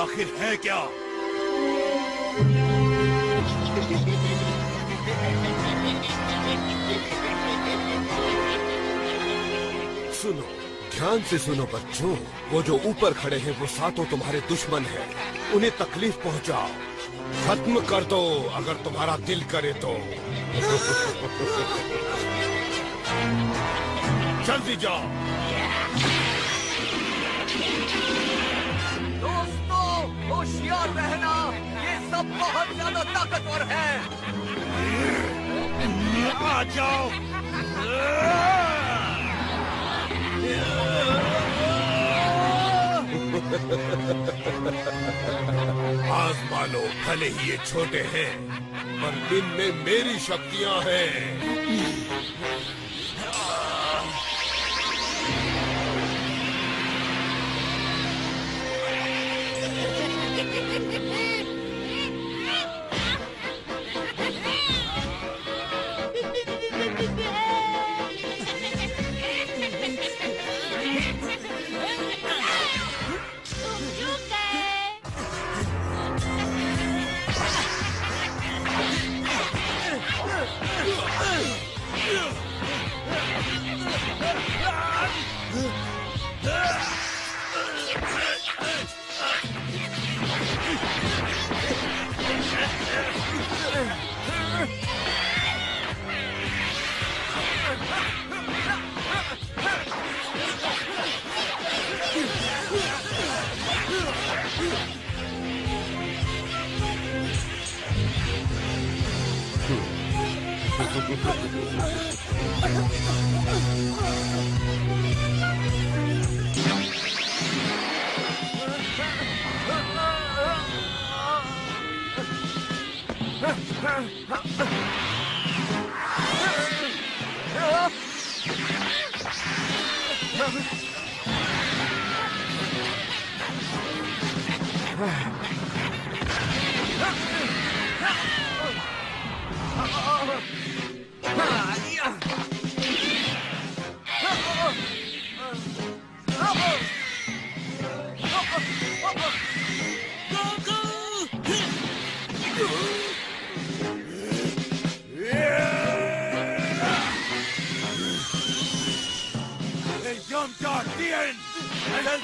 आखिर है क्या? सुनो, ध्यान से सुनो बच्चों। वो जो ऊपर खड़े हैं वो सातों तुम्हारे दुश्मन हैं। उन्हें तकलीफ पहुंचाओ, खत्म कर दो अगर तुम्हारा दिल करे तो। जल्दी जाओ। दोस्तों, होशियार रहना, ये सब बहुत ज्यादा ताकतवर है। आ जाओ। आजमा लो, भले ही ये छोटे हैं पर इनमें मेरी शक्तियां हैं।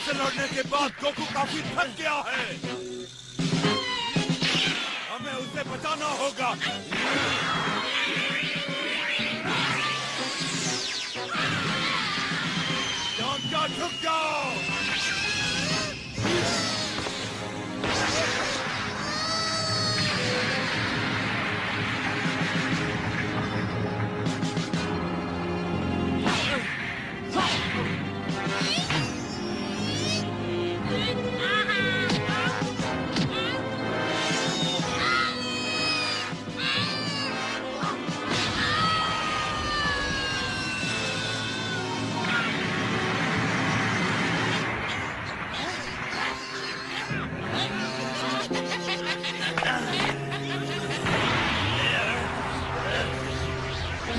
से लड़ने के बाद गोकू काफी थक गया है। हमें उसे बचाना होगा। झुक जाओ।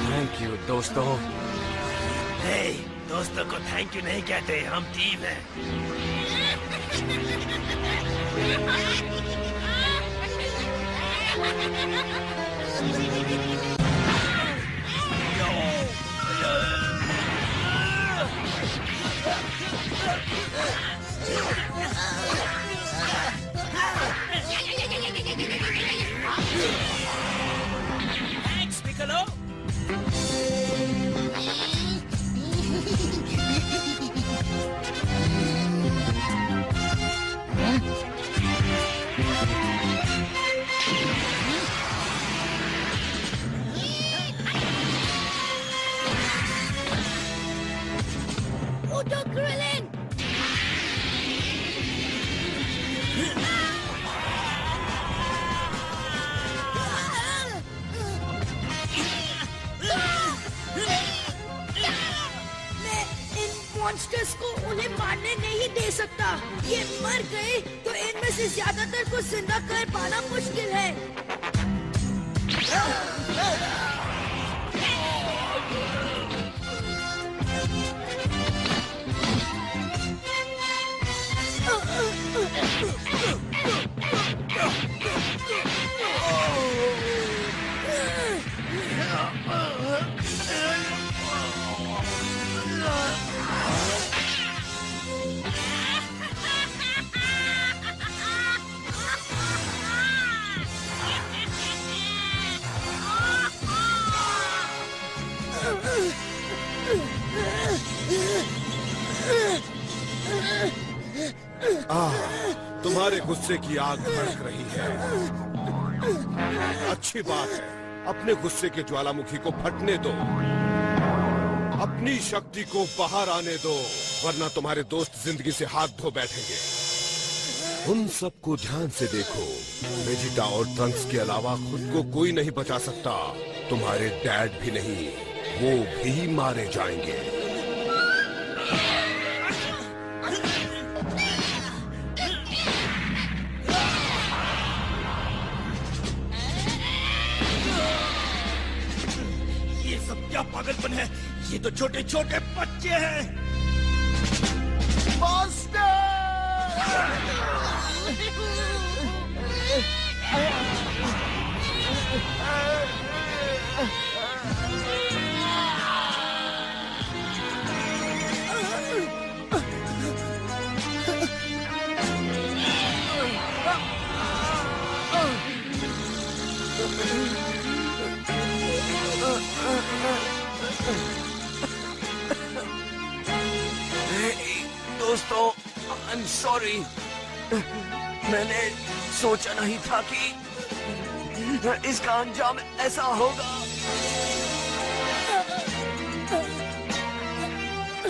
थैंक यू दोस्तों। दोस्तों को थैंक यू नहीं कहते, हम टीम हैं। Thanks Piccolo. मॉन्स्टर्स को उन्हें मारने नहीं दे सकता। ये मर गए तो इनमें से ज्यादातर को जिंदा कर पाना मुश्किल है। गुस्से की आग भड़क रही है। अच्छी बात है, अपने गुस्से के ज्वालामुखी को फटने दो, अपनी शक्ति को बाहर आने दो, वरना तुम्हारे दोस्त जिंदगी से हाथ धो बैठेंगे। उन सबको ध्यान से देखो, वेजिटा और ट्रंक्स के अलावा खुद को कोई नहीं बचा सकता। तुम्हारे डैड भी नहीं, वो भी मारे जाएंगे। ये सब क्या पागलपन है? ये तो छोटे छोटे बच्चे हैं। दोस्तों, I'm sorry। मैंने सोचा नहीं था कि इसका अंजाम ऐसा होगा।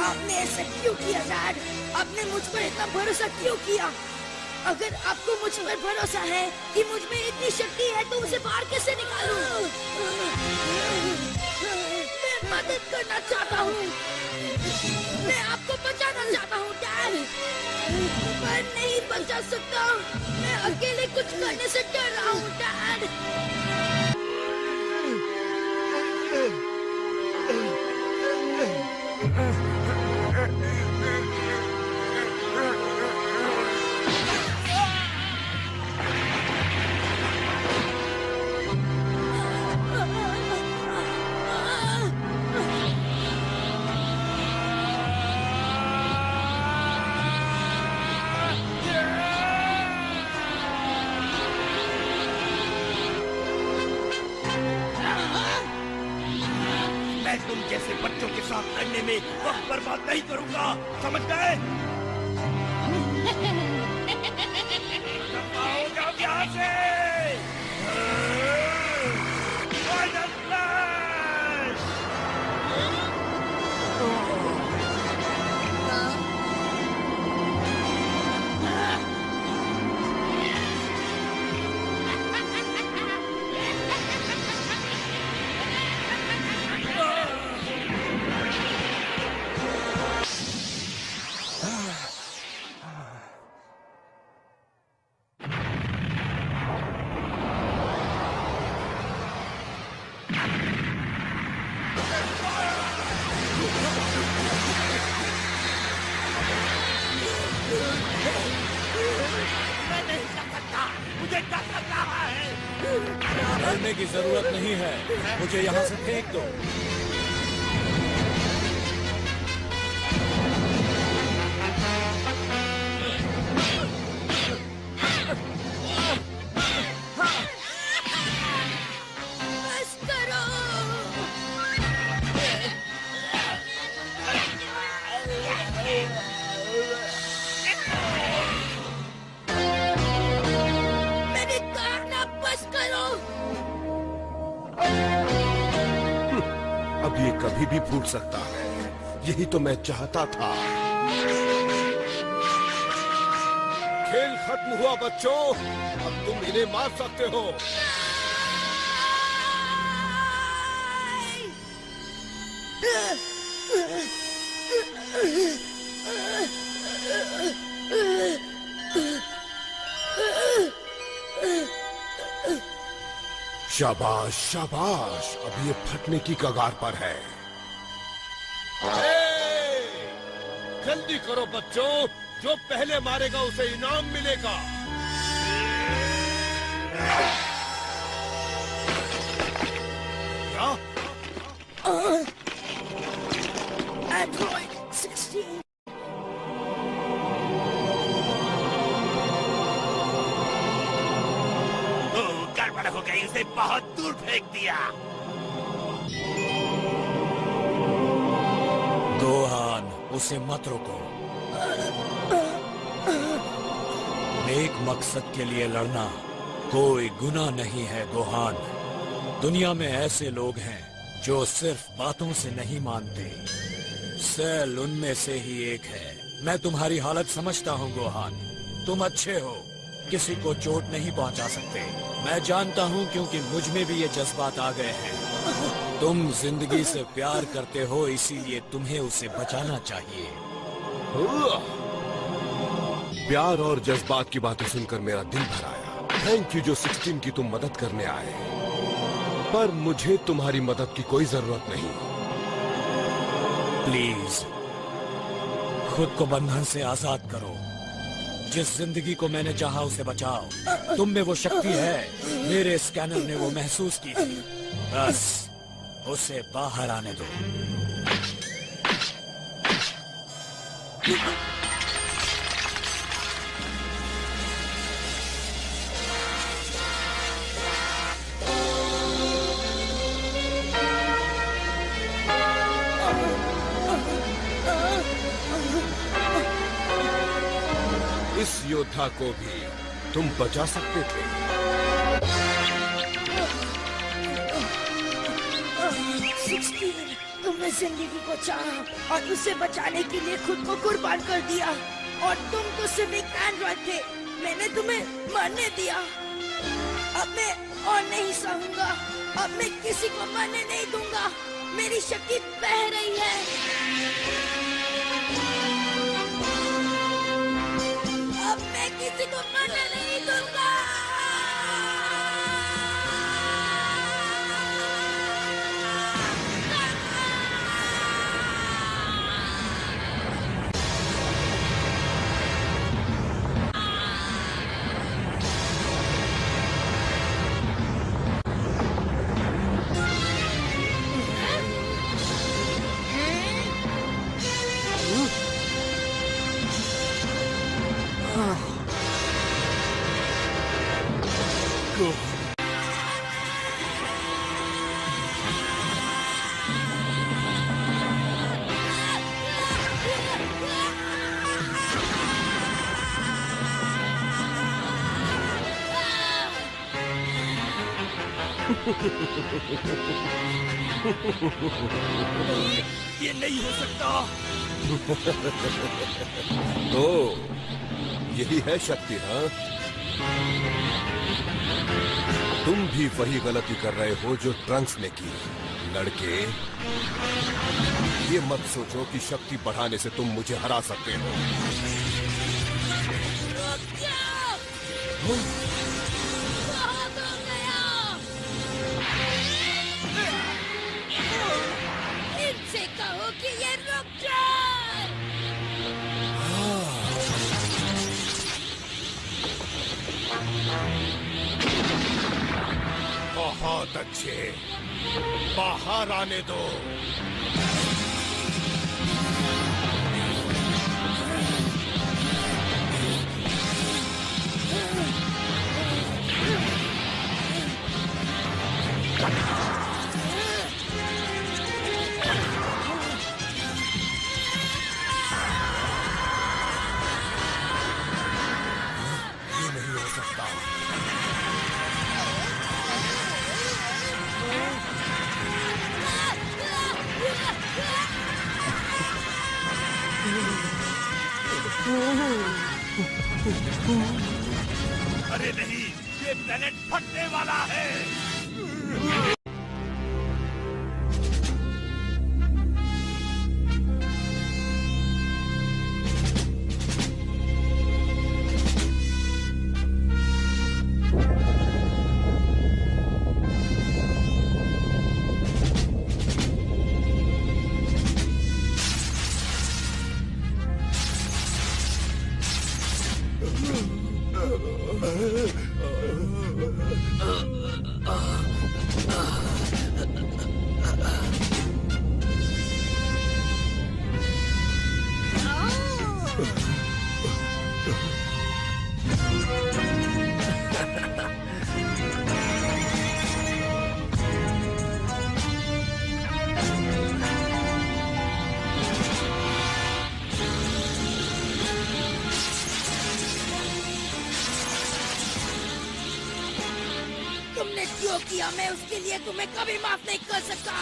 आपने ऐसा क्यों किया डैड? आपने मुझ पर इतना भरोसा क्यों किया? अगर आपको मुझ पर भरोसा है कि मुझ में इतनी शक्ति है तो उसे बाहर कैसे निकालूं? मैं मदद करना चाहता हूँ, मैं आपको बचाना चाहता हूँ डैड, पर नहीं बचा सकता। मैं अकेले कुछ करने से डर रहा हूँ डैड। मैं तुम जैसे बच्चों के साथ लड़ने में वक्त बर्बाद नहीं करूंगा, समझ गए? आओ जाओ यहाँ से। Final flash. मुझे डर लग रहा है। डरने की जरूरत नहीं है, मुझे यहाँ से फेंक दो। बस करो। मैंने कहा ना बस करो। अब ये कभी भी फूट सकता है, यही तो मैं चाहता था। खेल खत्म हुआ बच्चों, अब तुम इन्हें मार सकते हो। शाबाश शाबाश, अब ये फटने की कगार पर है। जल्दी करो बच्चों, जो पहले मारेगा उसे इनाम मिलेगा। क्या? Android 16। गड़बड़ हो गई, उसे बहुत दूर फेंक दिया। गोहान, उसे मत रोको। एक मकसद के लिए लड़ना कोई गुनाह नहीं है गोहान। दुनिया में ऐसे लोग हैं जो सिर्फ बातों से नहीं मानते। सेल उनमें से ही एक है। मैं तुम्हारी हालत समझता हूँ गोहान। तुम अच्छे हो, किसी को चोट नहीं पहुंचा सकते। मैं जानता हूँ क्योंकि मुझ में भी ये जज्बात आ गए हैं। तुम जिंदगी से प्यार करते हो, इसीलिए तुम्हें उसे बचाना चाहिए। प्यार और जज्बात की बातें सुनकर मेरा दिल भर आया। थैंक यू जो 16 की तुम मदद करने आए, पर मुझे तुम्हारी मदद की कोई जरूरत नहीं। प्लीज खुद को बंधन से आजाद करो। जिस जिंदगी को मैंने चाहा उसे बचाओ। तुम में वो शक्ति है, मेरे स्कैनर ने वो महसूस की थी। बस उसे बाहर आने दो। इस योद्धा को भी तुम बचा सकते थे। तुमने जिंदगी को चाहा और उसे बचाने के लिए खुद को कुर्बान कर दिया। और तुम तो सिर्फ एक एंड्रॉइड थे। मैंने तुम्हें मरने दिया। अब मैं और नहीं सहूंगा। अब मैं किसी को मरने नहीं दूंगा। मेरी शक्ति बह रही है। अब मैं किसी को मरने नहीं दूंगा। ये नहीं हो सकता। तो यही है शक्ति, हाँ? तुम भी वही गलती कर रहे हो जो ट्रंक्स ने की। लड़के, ये मत सोचो कि शक्ति बढ़ाने से तुम मुझे हरा सकते हो। इनसे कहो कि ये रुक जाए। बहुत अच्छे, बाहर आने दो। ये नहीं हो सकता। अरे नहीं, ये प्लेनेट फटने वाला है। किया, मैं उसके लिए तुम्हें कभी माफ नहीं कर सकता।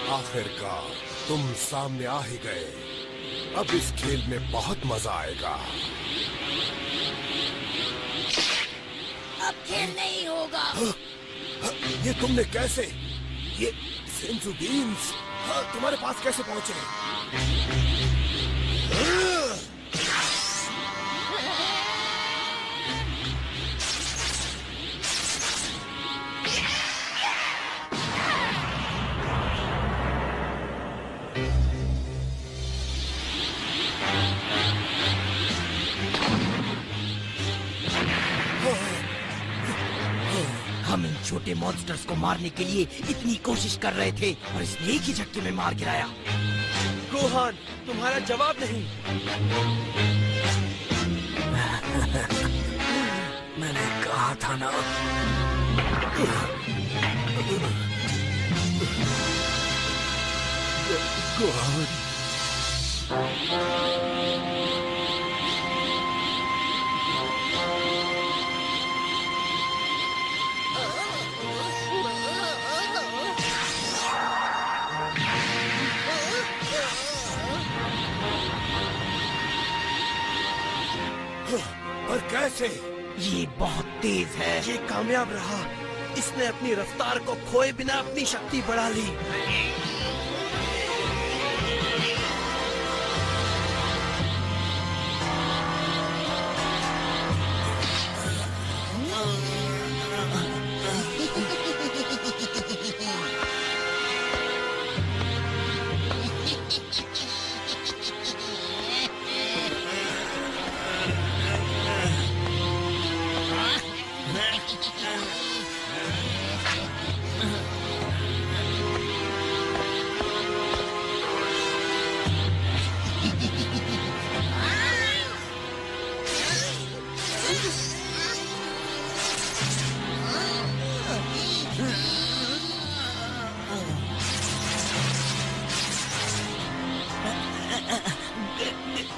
आखिरकार तुम सामने आ ही गए। अब इस खेल में बहुत मजा आएगा। अब खेल नहीं होगा। ये तुमने कैसे? ये सेंजू बीन्स तुम्हारे पास कैसे पहुंचे? हम इन छोटे मॉन्स्टर्स को मारने के लिए इतनी कोशिश कर रहे थे और इसने एक ही झटके में मार गिराया। गोहान, तुम्हारा जवाब नहीं। मैंने कहा था ना। गोहान, पर कैसे? ये बहुत तेज है। ये कामयाब रहा। इसने अपनी रफ्तार को खोए बिना अपनी शक्ति बढ़ा ली।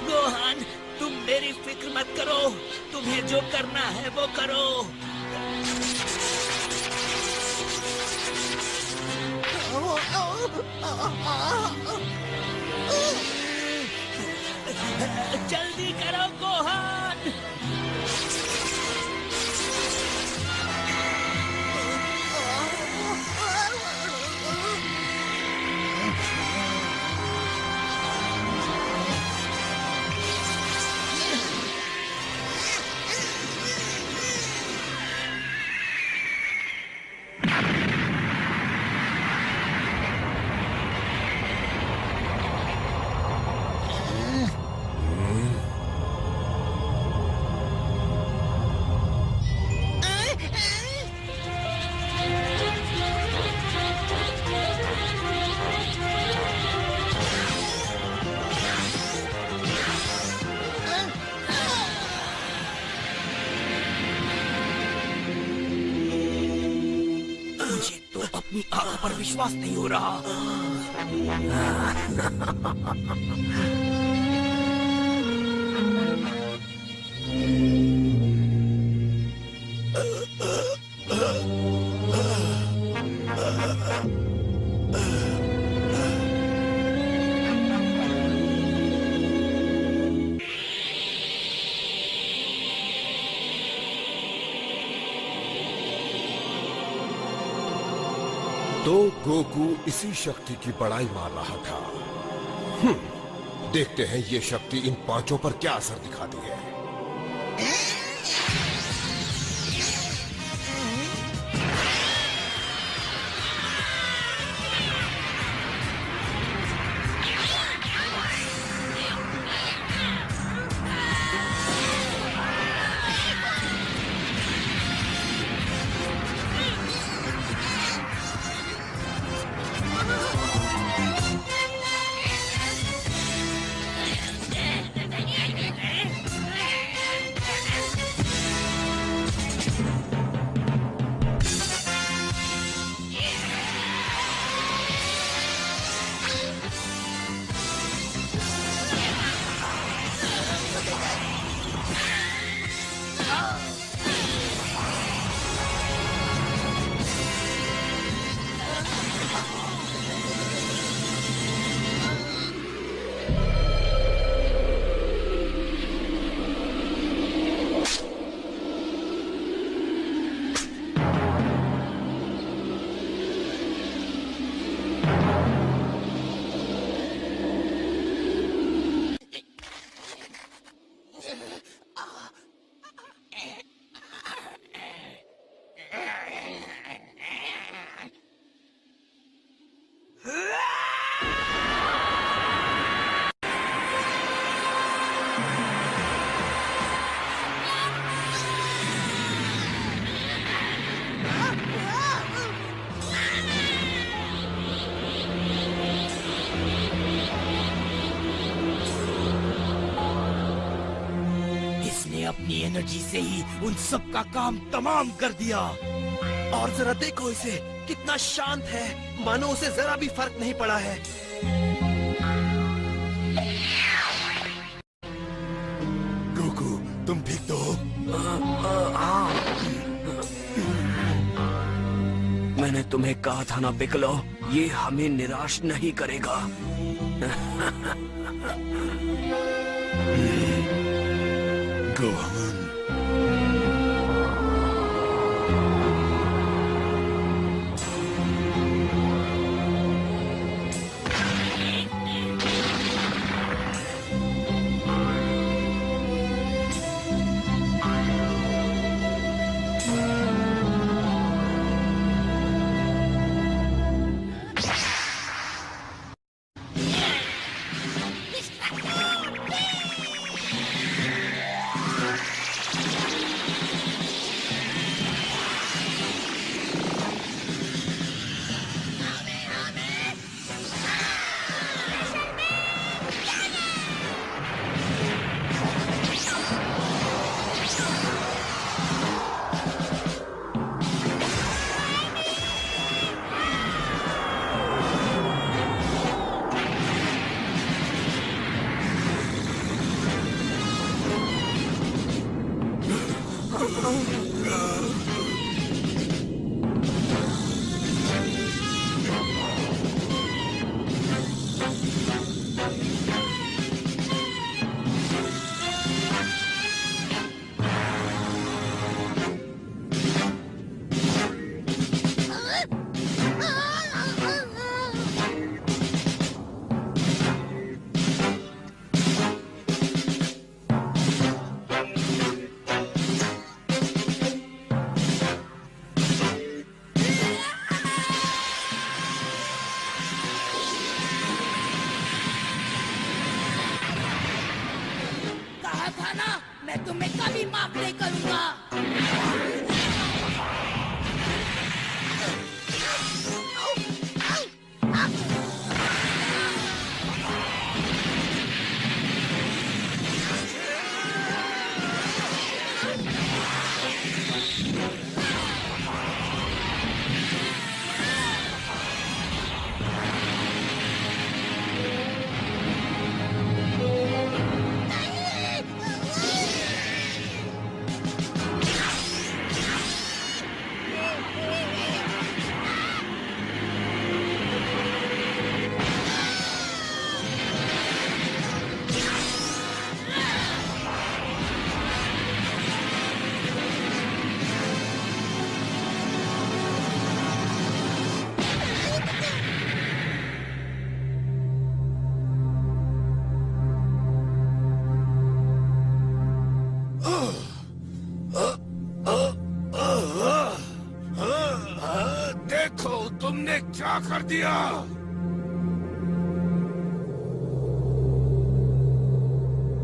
गोहान, तुम मेरी फिक्र मत करो। तुम्हें जो करना है वो करो। जल्दी करो गोहान। अपनी आंखों पर विश्वास नहीं हो रहा। तो गोकू इसी शक्ति की बड़ाई मार रहा था। देखते हैं ये शक्ति इन पांचों पर क्या असर दिखाती है। अपनी एनर्जी से ही उन सब का काम तमाम कर दिया। और जरा देखो इसे, कितना शांत है, मानो उसे जरा भी फर्क नहीं पड़ा है। गोकू, तुम ठीक तो हो? मैंने तुम्हें कहा था ना पिकलो, ये हमें निराश नहीं करेगा। गोहान, कहा था ना, मैं तुम्हें कभी माफ नहीं करूंगा। देखो तुमने क्या कर दिया।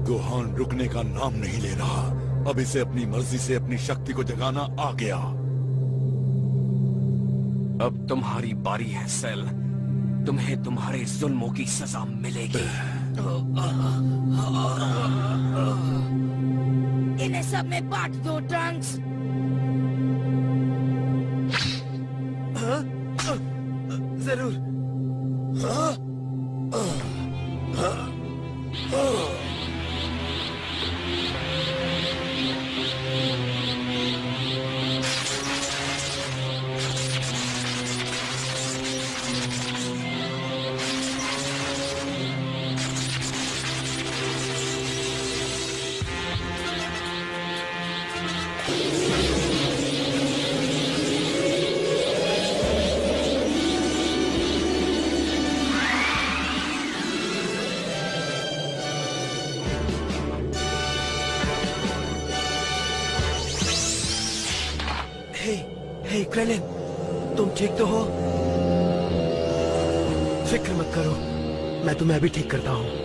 गोहान रुकने का नाम नहीं ले रहा। अब इसे अपनी मर्जी से अपनी शक्ति को जगाना आ गया। अब तुम्हारी बारी है सेल, तुम्हें तुम्हारे जुल्मों की सजा मिलेगी। इन्हें सब में बांट दो ट्रंक्स। जरूर। हे क्रेलिन, तुम ठीक तो हो? फिक्र मत करो, मैं तुम्हें अभी ठीक करता हूँ।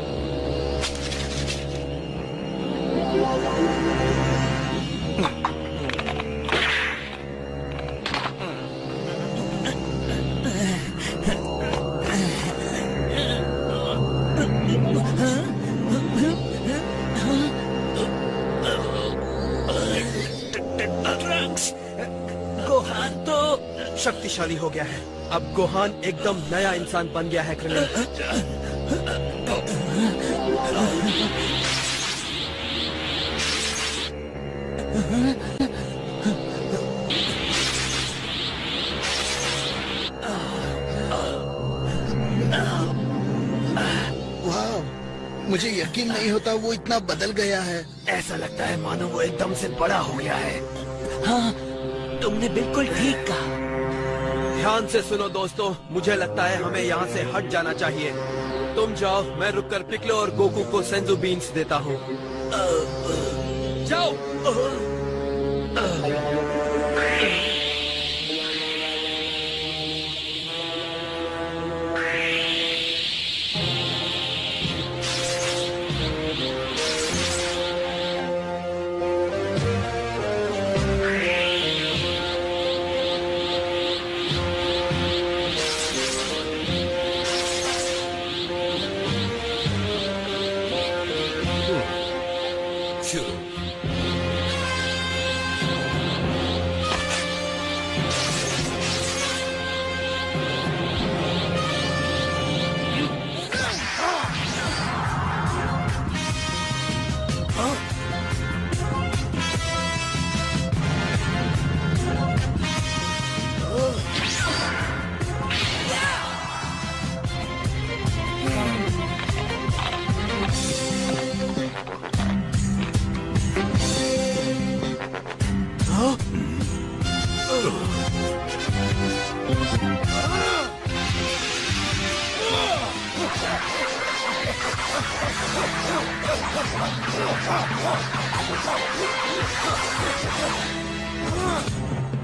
शक्तिशाली हो गया है। अब गोहान एकदम नया इंसान बन गया है कृष्ण। मुझे यकीन नहीं होता वो इतना बदल गया है। ऐसा लगता है मानो वो एकदम से बड़ा हो गया है। हाँ, तुमने बिल्कुल ठीक कहा। ध्यान से सुनो दोस्तों, मुझे लगता है हमें यहाँ से हट जाना चाहिए। तुम जाओ, मैं रुककर पिकलो और गोकू को सेंजू बीन्स देता हूँ। जाओ।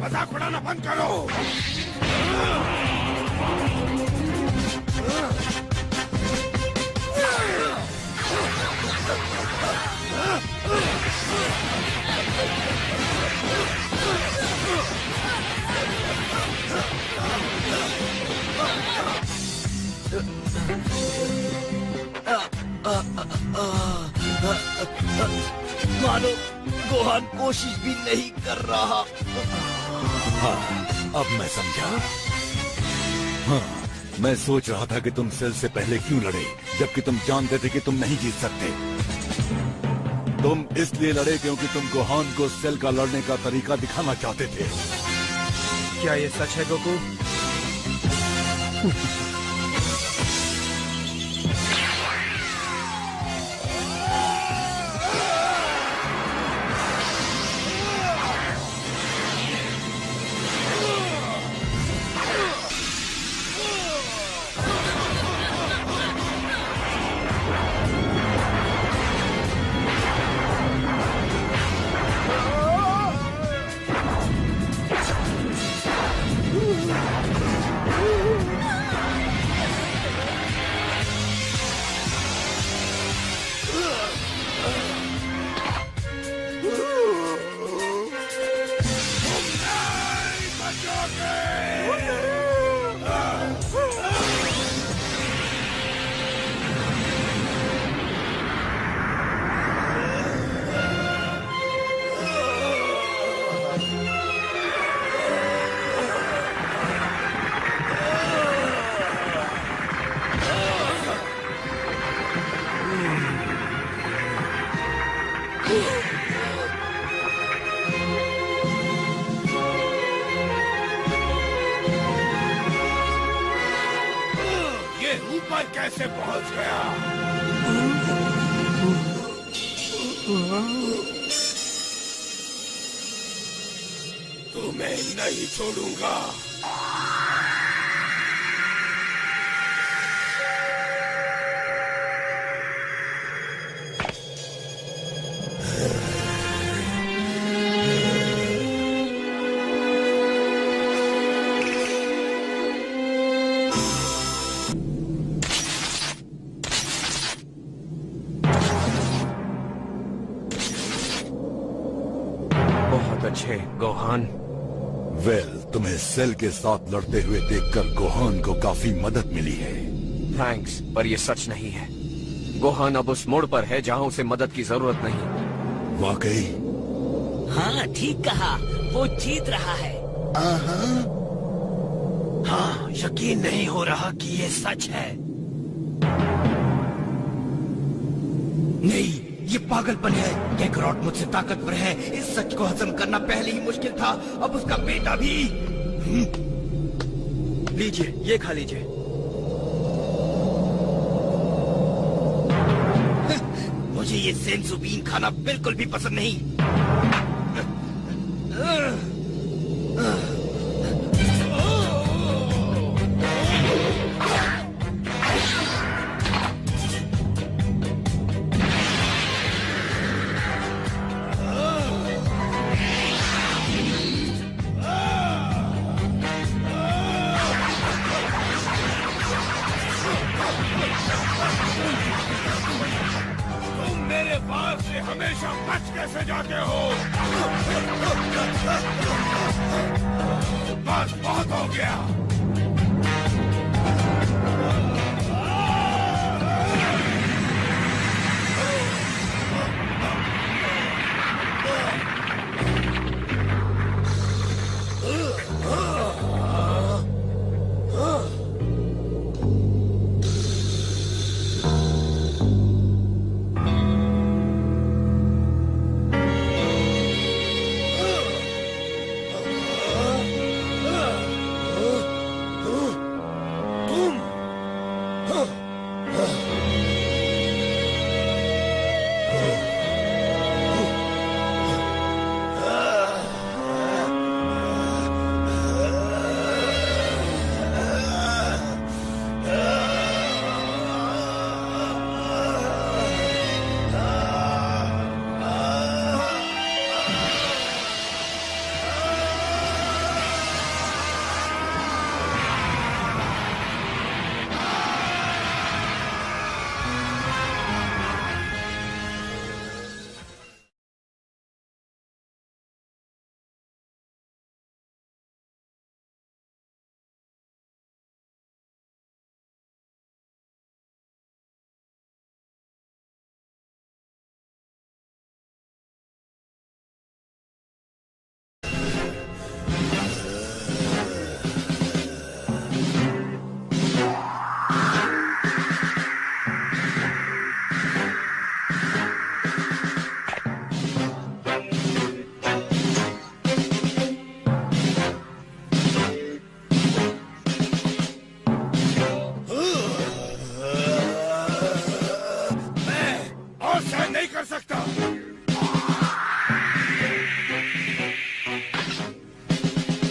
मजाक उड़ाना बंद करो। मानो गोहान कोशिश भी नहीं कर रहा। हाँ, अब मैं समझा। हाँ, मैं सोच रहा था कि तुम सेल से पहले क्यों लड़े, जबकि तुम जानते थे कि तुम नहीं जीत सकते। तुम इसलिए लड़े क्योंकि तुम गोहान को सेल का लड़ने का तरीका दिखाना चाहते थे। क्या ये सच है गोकू? ये ऊपर कैसे पहुंच गया? तुम्हें नहीं छोड़ूंगा। बहुत अच्छे गोहान। वेल, तुम्हें सेल के साथ लड़ते हुए देखकर गोहान को काफी मदद मिली है। थैंक्स, पर ये सच नहीं है। गोहान अब उस मोड़ पर है जहाँ उसे मदद की जरूरत नहीं। वाकई? हाँ, ठीक कहा। वो जीत रहा है। हाँ, यकीन नहीं हो रहा कि ये सच है। नहीं, ये पागलपन है। कैकरॉट मुझसे ताकतवर है। इस सच को हजम करना पहले ही मुश्किल था, अब उसका बेटा भी। लीजिए, ये खा लीजिए। मुझे ये सेंसु बीन खाना बिल्कुल भी पसंद नहीं। हमेशा बच कैसे जाते हो? बस बहुत हो गया।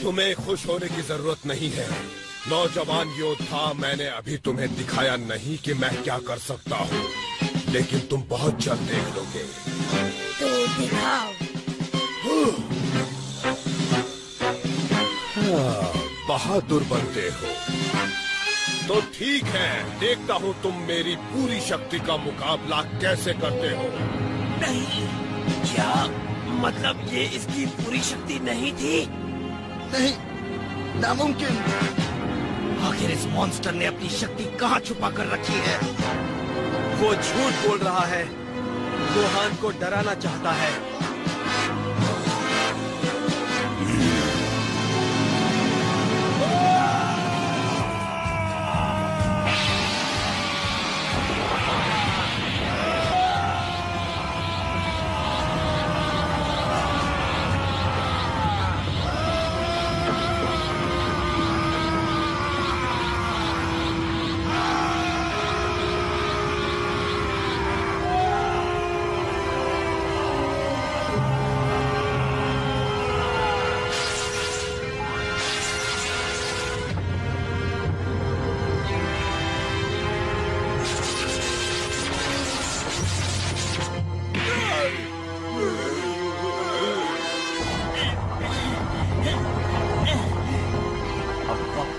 तुम्हें खुश होने की जरूरत नहीं है नौजवान योद्धा। मैंने अभी तुम्हें दिखाया नहीं कि मैं क्या कर सकता हूँ, लेकिन तुम बहुत जल्द देख लोगे। तो दिखाओ। बहादुर बनते हो तो ठीक है, देखता हूँ तुम मेरी पूरी शक्ति का मुकाबला कैसे करते हो। नहीं, क्या मतलब ये इसकी पूरी शक्ति नहीं थी? नहीं, नामुमकिन। आखिर इस मॉन्स्टर ने अपनी शक्ति कहाँ छुपा कर रखी है? वो झूठ बोल रहा है, गोहान को डराना चाहता है।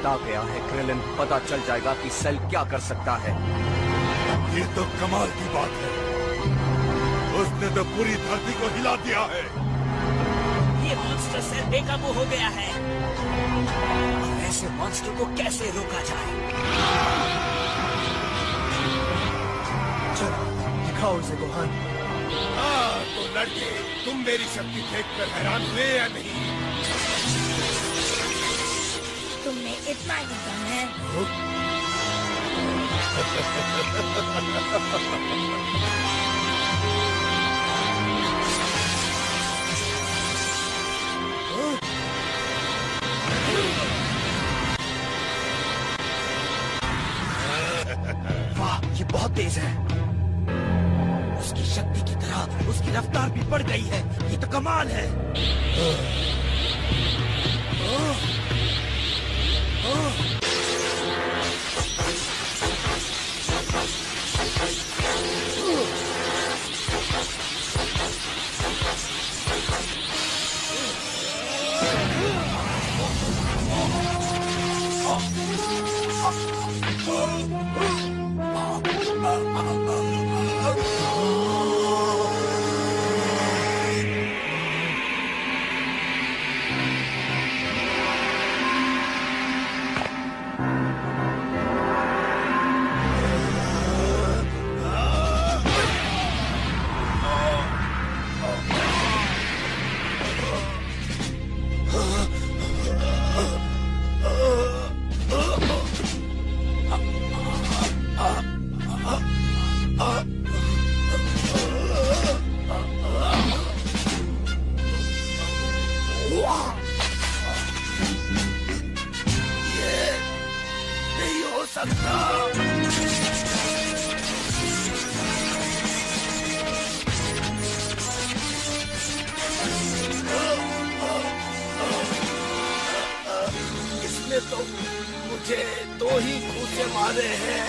आ गया है क्रेलिन, पता चल जाएगा कि सेल क्या कर सकता है। ये तो कमाल की बात है, उसने तो पूरी धरती को हिला दिया है। ये मॉन्स्टर सेल बेकाबू हो गया है। अब ऐसे मॉन्स्टर को कैसे रोका जाए? चलो दिखाओ उसे गोहान। तो लड़के, तुम मेरी शक्ति देखकर हैरान हुए या नहीं? तुम में इतना ही दम है। वाह, ये बहुत तेज है। उसकी शक्ति की तरह उसकी रफ्तार भी बढ़ गई है। ये तो कमाल है। इसने तो मुझे 2 ही घूंसे मारे हैं।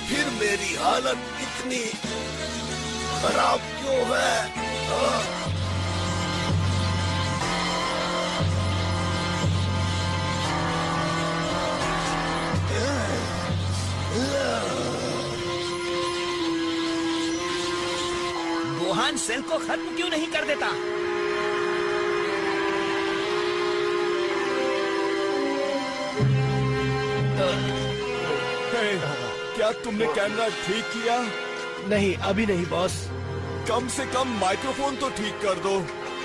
फिर मेरी हालत इतनी खराब क्यों है? गोहान सेल को खत्म क्यों नहीं कर देता? क्या तुमने कैमरा ठीक किया? नहीं, अभी नहीं बॉस। कम से कम माइक्रोफोन तो ठीक कर दो।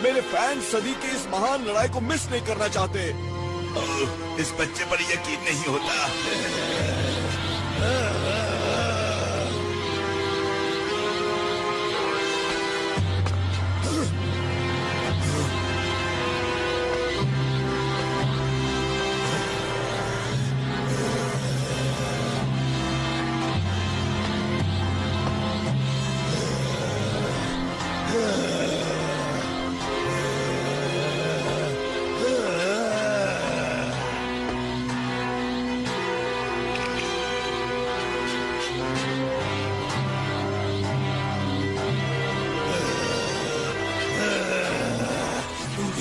मेरे फैंस सदी की इस महान लड़ाई को मिस नहीं करना चाहते। इस बच्चे पर यकीन नहीं होता।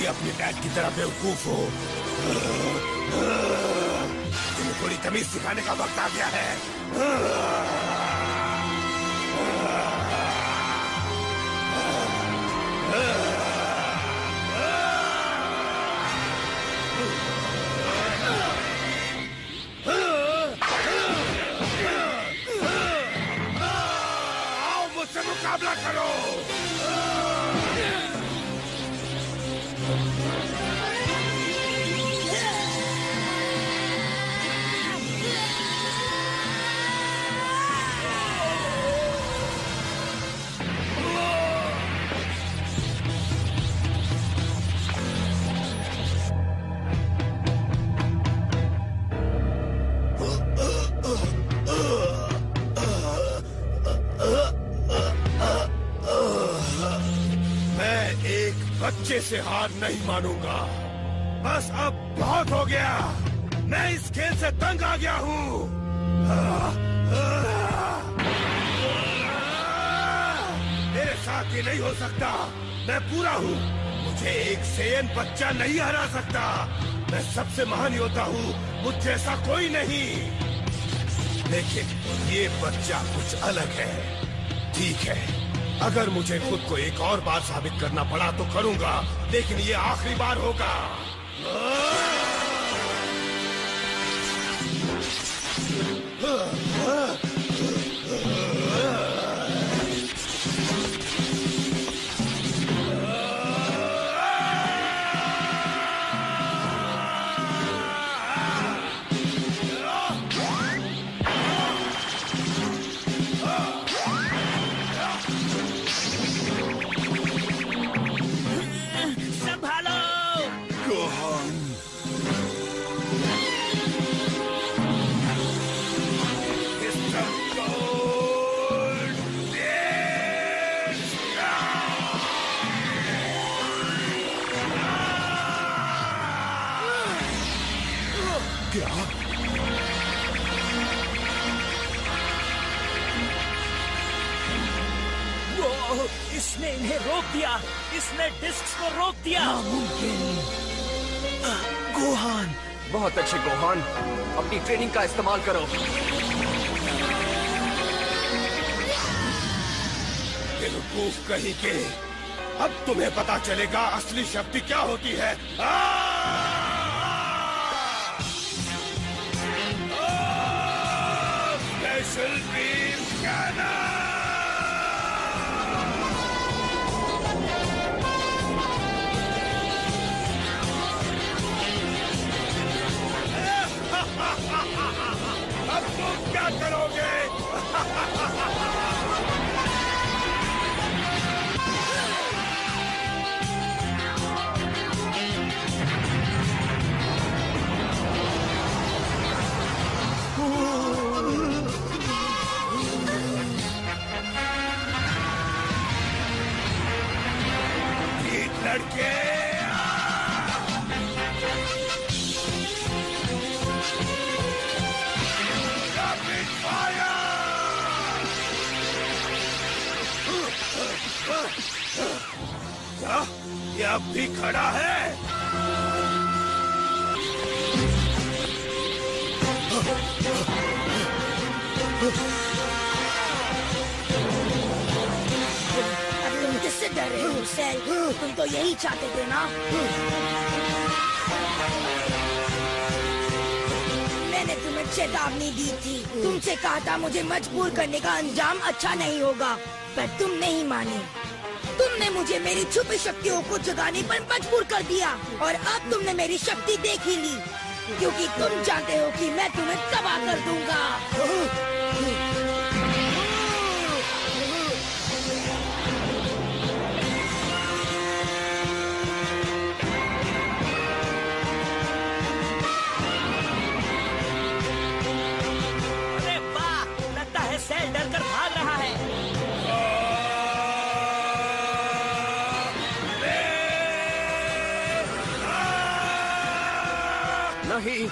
अपने डैड की तरह बेवकूफ हो। तुम्हें थोड़ी तमीज सिखाने का वक्त आ गया है। आओ मुझसे मुकाबला करो। बच्चे से हार नहीं मानूंगा। बस अब बहुत हो गया। मैं इस खेल से तंग आ गया हूँ। मेरे साथ ये नहीं हो सकता। मैं पूरा हूँ। मुझे एक सेयन बच्चा नहीं हरा सकता। मैं सबसे महान योद्धा हूँ। मुझ जैसा कोई नहीं। लेकिन ये बच्चा कुछ अलग है। ठीक है, अगर मुझे खुद को एक और बार साबित करना पड़ा तो करूंगा, लेकिन ये आखिरी बार होगा। इसने इन्हें रोक दिया, इसने डिस्क्स को रोक दिया। नामुमकिन। गोहान। बहुत अच्छे गोहान, अपनी ट्रेनिंग का इस्तेमाल करो। बेवकूफ कहीं के, अब तुम्हें पता चलेगा असली शक्ति क्या होती है। Special beam cannon. अब तुम क्या करोगे? लड़के रैपिड फायर। क्या ये अब भी खड़ा है? तुम किससे डर रहे हो सेल? तुम तो यही चाहते थे ना? मैंने तुम्हें चेतावनी दी थी, तुमसे कहा था मुझे मजबूर करने का अंजाम अच्छा नहीं होगा, पर तुम नहीं माने। तुमने मुझे मेरी छुपी शक्तियों को जगाने पर मजबूर कर दिया और अब तुमने मेरी शक्ति देख ही ली, क्योंकि तुम जानते हो कि मैं तुम्हें तबाह कर दूंगा। सेल डरकर भाग रहा है। नहीं,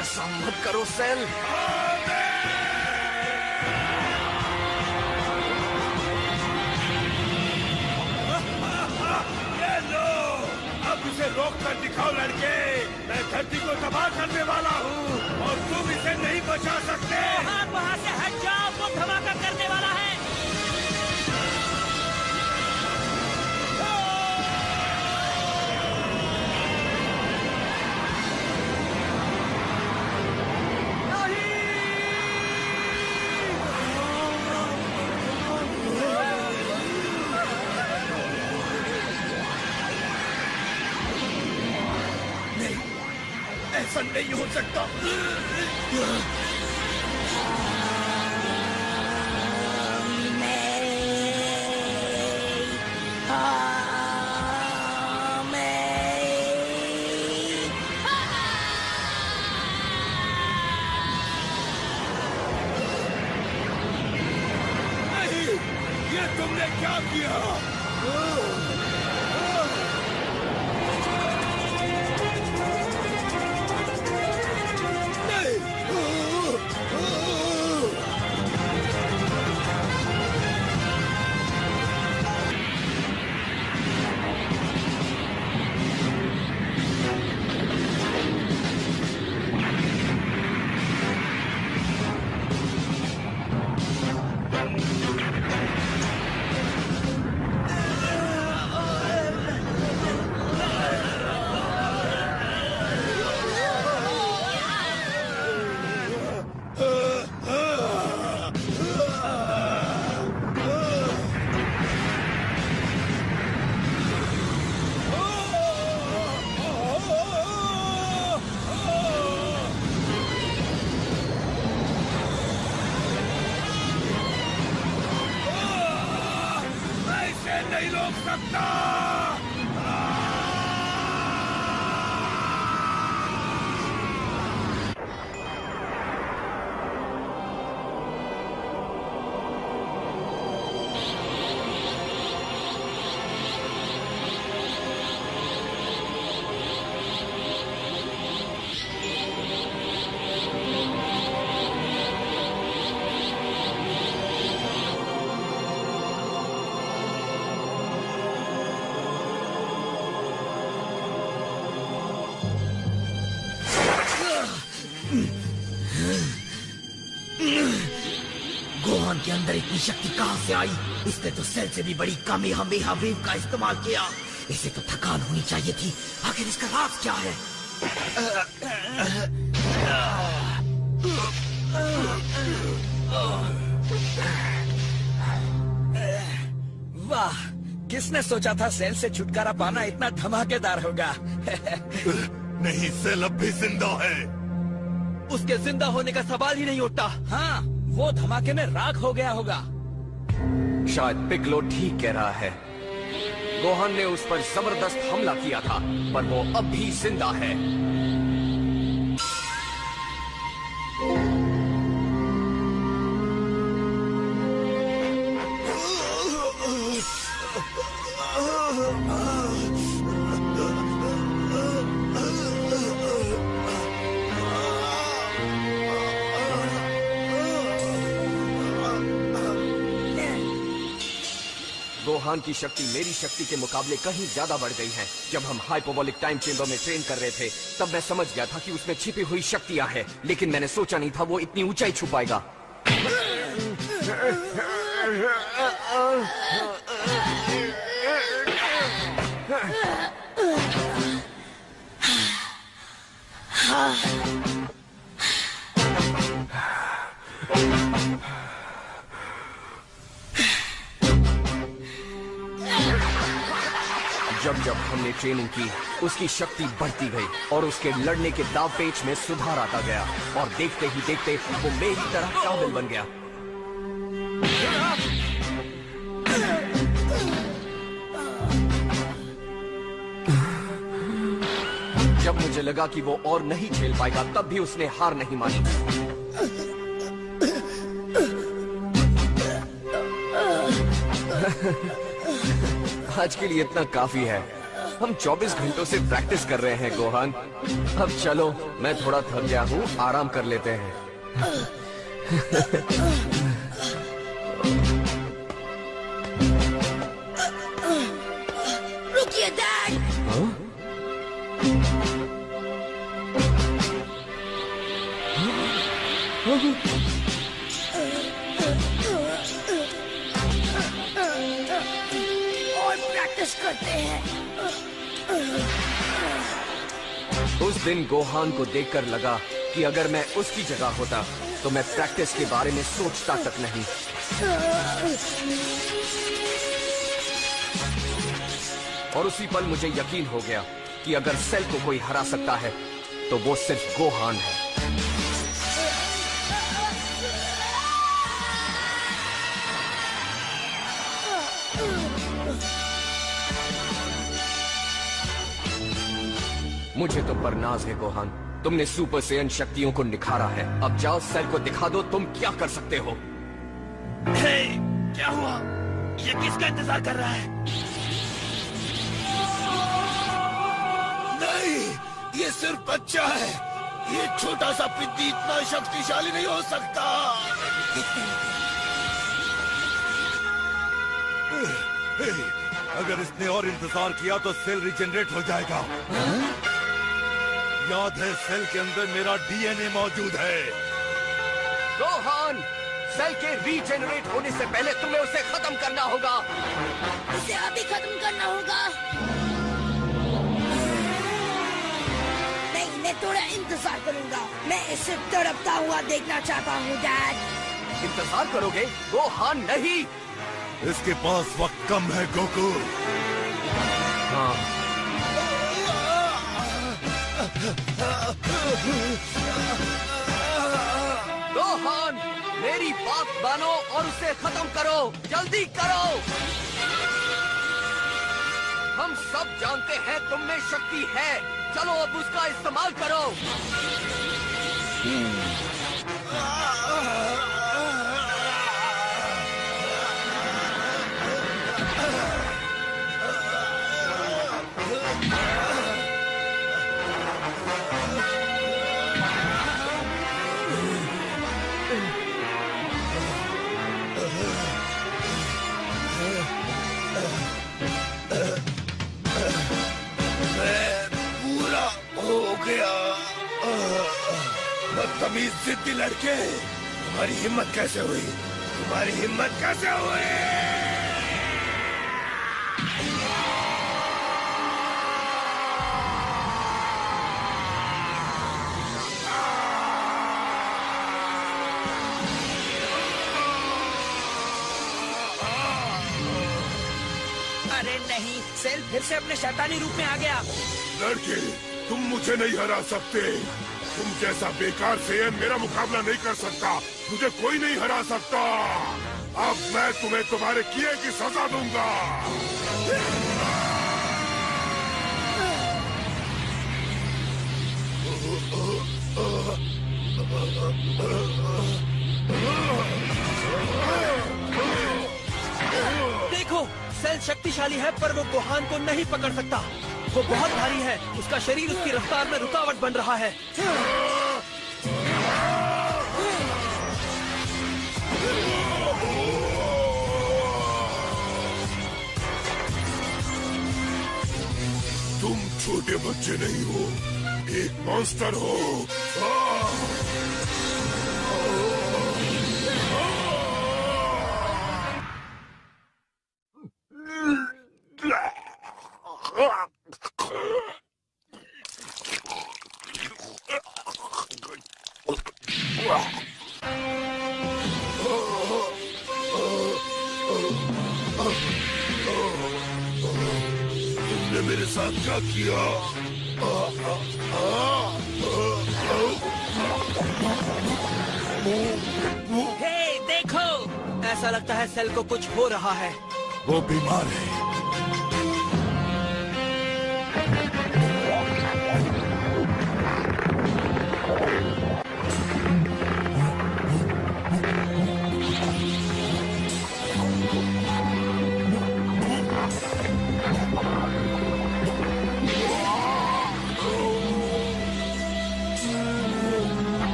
ऐसा मत करो सेल। ये लो, अब इसे रोक कर दिखाओ लड़के। मैं धरती को तबाह करने वाला हूँ और तुम इसे नहीं बचा सकते। वहाँ से हट जाओ, वो धमाका करने वाला है। नहीं, ऐसा नहीं हो सकता। ये तुमने क्या किया? नहीं रोक सकता। गोहान के अंदर इतनी शक्ति कहां से आई? इसने तो सेल से भी बड़ी कामेहामेहा वेव का इस्तेमाल किया। इसे तो थकान होनी चाहिए थी। आखिर इसका राज क्या है? वाह, किसने सोचा था सेल से छुटकारा पाना इतना धमाकेदार होगा। नहीं, सेल अब भी जिंदा है। उसके जिंदा होने का सवाल ही नहीं उठता। हाँ, वो धमाके में राख हो गया होगा। शायद पिक्लो ठीक कह रहा है। गोहान ने उस पर जबरदस्त हमला किया था, पर वो अब भी जिंदा है। गोहान की शक्ति मेरी शक्ति के मुकाबले कहीं ज्यादा बढ़ गई है। जब हम हाइपोबॉलिक टाइम चेंबर में ट्रेन कर रहे थे, तब मैं समझ गया था कि उसमें छिपी हुई शक्तियां हैं, लेकिन मैंने सोचा नहीं था वो इतनी ऊंचाई छू पाएगा। जब जब हमने ट्रेनिंग की, उसकी शक्ति बढ़ती गई और उसके लड़ने के दाव पेच में सुधार आता गया, और देखते ही देखते वो मेरी तरह काबिल बन गया। जब मुझे लगा कि वो और नहीं झेल पाएगा, तब भी उसने हार नहीं मानी। आज के लिए इतना काफी है। हम 24 घंटों से प्रैक्टिस कर रहे हैं गोहान। अब चलो, मैं थोड़ा थक गया हूँ, आराम कर लेते हैं। रुकिए डैड। करते हैं। उस दिन गोहान को देखकर लगा कि अगर मैं उसकी जगह होता तो मैं प्रैक्टिस के बारे में सोचता तक नहीं। और उसी पल मुझे यकीन हो गया कि अगर सेल को कोई हरा सकता है तो वो सिर्फ गोहान है। मुझे तो बरनाज है गोहान, तुमने सुपर सेयन शक्तियों को निखारा है। अब जाओ, सेल को दिखा दो तुम क्या कर सकते हो। क्या हुआ? ये किसका इंतजार कर रहा है? नहीं, ये सिर्फ बच्चा है। ये छोटा सा पिद्दी इतना शक्तिशाली नहीं हो सकता। अगर इसने और इंतजार किया तो सेल रिजेनरेट हो जाएगा। याद है, सेल के अंदर मेरा डीएनए मौजूद है। गोहान, सेल के रीजेनरेट होने से पहले तुम्हें उसे खत्म करना होगा। इसे अभी खत्म करना होगा। नहीं, मैं थोड़ा इंतजार करूंगा। मैं इसे तड़पता हुआ देखना चाहता हूँ डैड। इंतजार करोगे? गोहान नहीं। इसके पास वक्त कम है गोकू। हाँ। गोहान, मेरी बात मानो और उसे खत्म करो। जल्दी करो। हम सब जानते हैं तुम में शक्ति है। चलो अब उसका इस्तेमाल करो। बदतमीज जिद्दी लड़के, तुम्हारी हिम्मत कैसे हुई? तुम्हारी हिम्मत कैसे हुई? अरे नहीं, सेल फिर से अपने शैतानी रूप में आ गया। लड़के, तुम मुझे नहीं हरा सकते। तुम जैसा बेकार सेन मेरा मुकाबला नहीं कर सकता। मुझे कोई नहीं हरा सकता। अब मैं तुम्हें तुम्हारे किए की सजा दूंगा। देखो, सेल शक्तिशाली है पर वो गोहान को नहीं पकड़ सकता। वो बहुत भारी है। उसका शरीर उसकी रफ्तार में रुकावट बन रहा है। तुम छोटे बच्चे नहीं हो, एक मॉन्स्टर हो। तुमने मेरे साथ क्या किया? हे, देखो! ऐसा लगता है सेल को कुछ हो रहा है। वो बीमार है।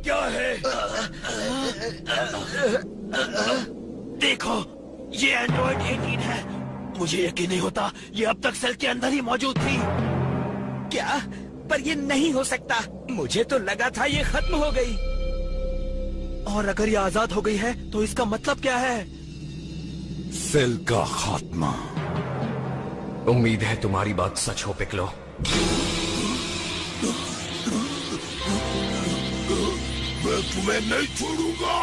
क्या है? देखो, ये एंड्रॉइड 18 है। मुझे यकीन नहीं होता ये अब तक सेल के अंदर ही मौजूद थी। क्या? पर ये नहीं हो सकता। मुझे तो लगा था ये खत्म हो गई। और अगर ये आजाद हो गई है तो इसका मतलब क्या है? सेल का खात्मा। उम्मीद है तुम्हारी बात सच हो पिक्लो। मैं तुम्हें नहीं छोड़ूंगा।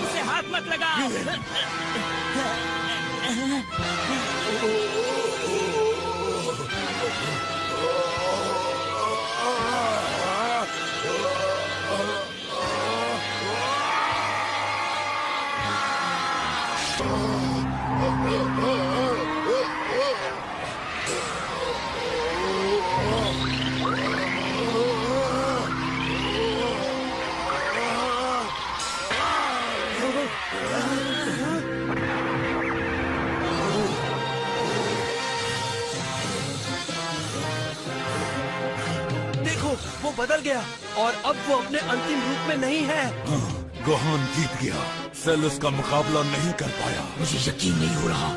उसे हाथ मत लगाओ। देखो, वो बदल गया और अब वो अपने अंतिम रूप में नहीं है। गोहान जीत गया। सेल उसका मुकाबला नहीं कर पाया। मुझे यकीन नहीं हो रहा।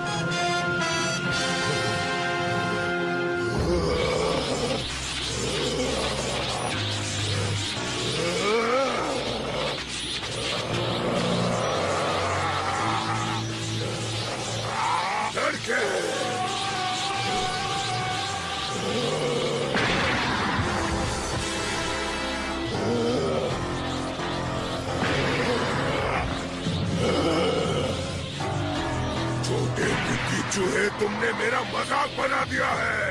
चूहे, तुमने मेरा मजाक बना दिया है।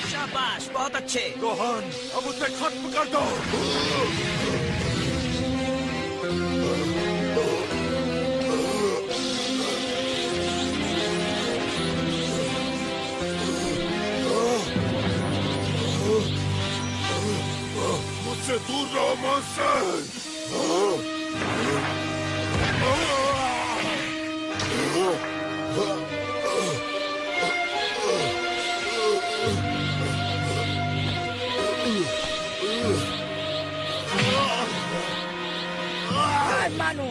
शाबाश, बहुत अच्छे। गोहान, अब उसे खत्म कर दो। हार मानो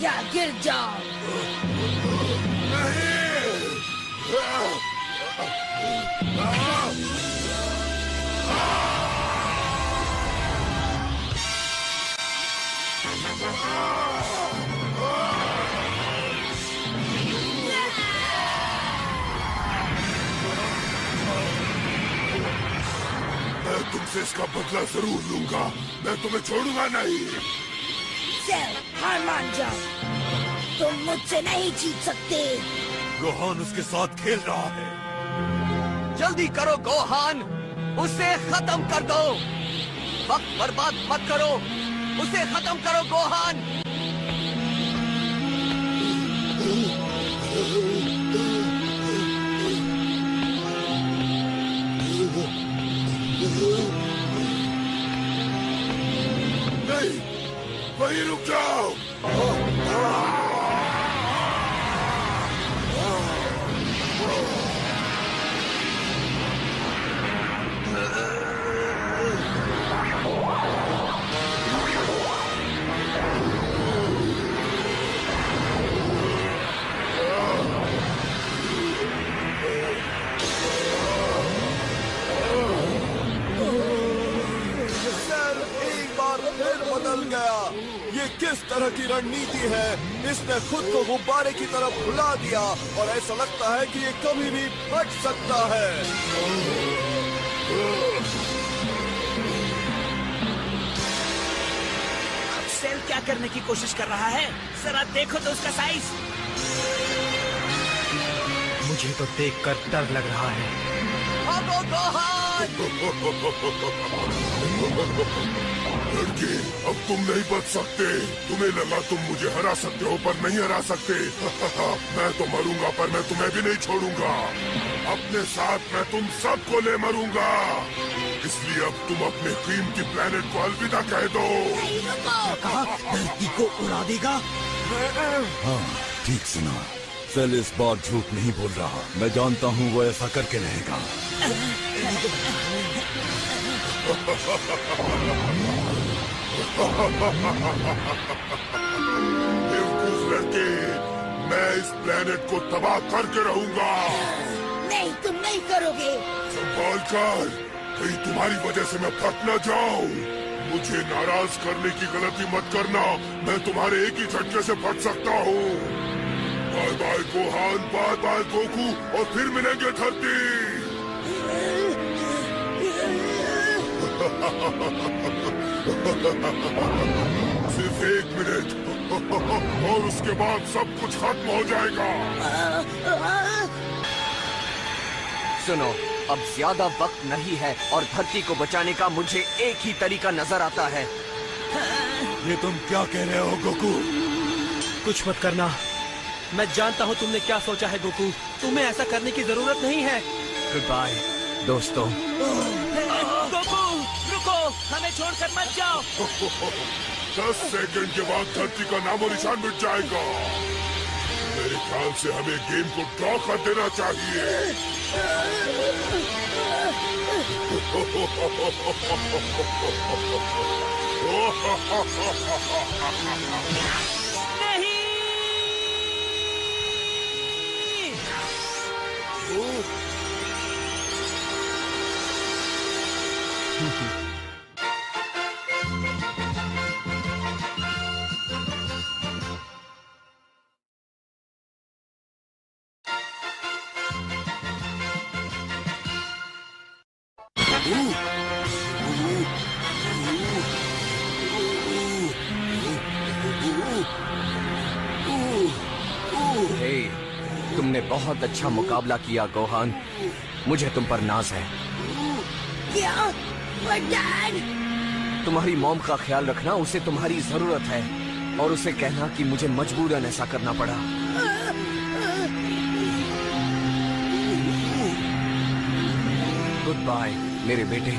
या गिर जाओ। मैं तुमसे इसका बदला जरूर लूंगा। मैं तुम्हें छोड़ूंगा नहीं। सेल, हार मान जाओ। तुम मुझसे नहीं जीत सकते। गोहान उसके साथ खेल रहा है। जल्दी करो गोहान, उसे खत्म कर दो। वक्त बर्बाद मत करो, उसे खत्म करो गोहान। नहीं, वहीं रुक जाओ। बदल गया। ये किस तरह की रणनीति है? इसने खुद को गुब्बारे की तरफ फुला दिया और ऐसा लगता है कि ये कभी भी फट सकता है। अब सेल क्या करने की कोशिश कर रहा है? जरा देखो तो उसका साइज। मुझे तो देखकर डर लग रहा है। भागो गोहान! लड़की, अब तुम नहीं बच सकते। तुम्हें लगा तुम मुझे हरा सकते हो पर नहीं हरा सकते। मैं तो मरूंगा पर मैं तुम्हें भी नहीं छोड़ूंगा। अपने साथ मैं तुम सबको ले मरूंगा। इसलिए अब तुम अपने कीमती प्लेनेट को अलविदा कह दो। कहा धरती को उड़ा देगा। हाँ, ठीक सुना। सेल इस बार झूठ नहीं बोल रहा। मैं जानता हूँ वो ऐसा करके रहेगा। बेवकूफ लड़के, मैं इस प्लेनेट को तबाह करके रहूंगा। नहीं, तुम नहीं करोगे। संभाल कर, कहीं तुम्हारी वजह से मैं फट न जाऊं। मुझे नाराज करने की गलती मत करना। मैं तुम्हारे एक ही झटके से फट सकता हूँ। Bye bye Gohan, bye bye Goku, और फिर मिलेंगे धरती। सिर्फ 1 मिनट और उसके बाद सब कुछ खत्म हो जाएगा। सुनो, अब ज्यादा वक्त नहीं है और धरती को बचाने का मुझे एक ही तरीका नजर आता है। ये तुम क्या कह रहे हो गोकू? कुछ मत करना। मैं जानता हूँ तुमने क्या सोचा है गोकू। तुम्हें ऐसा करने की जरूरत नहीं है। गुड बाय दोस्तों। गोकू, रुको, हमें छोड़कर मत जाओ। 10 सेकंड के बाद धरती का नामो निशान मिट जाएगा। मेरे ख्याल से हमें गेम को ड्रॉ कर देना चाहिए। नहीं। हे, तुमने बहुत अच्छा मुकाबला किया गोहान। मुझे तुम पर नाज है। क्या? पर डैड! तुम्हारी मॉम का ख्याल रखना, उसे तुम्हारी जरूरत है। और उसे कहना कि मुझे मजबूरन ऐसा करना पड़ा। गुड बाय मेरे बेटे।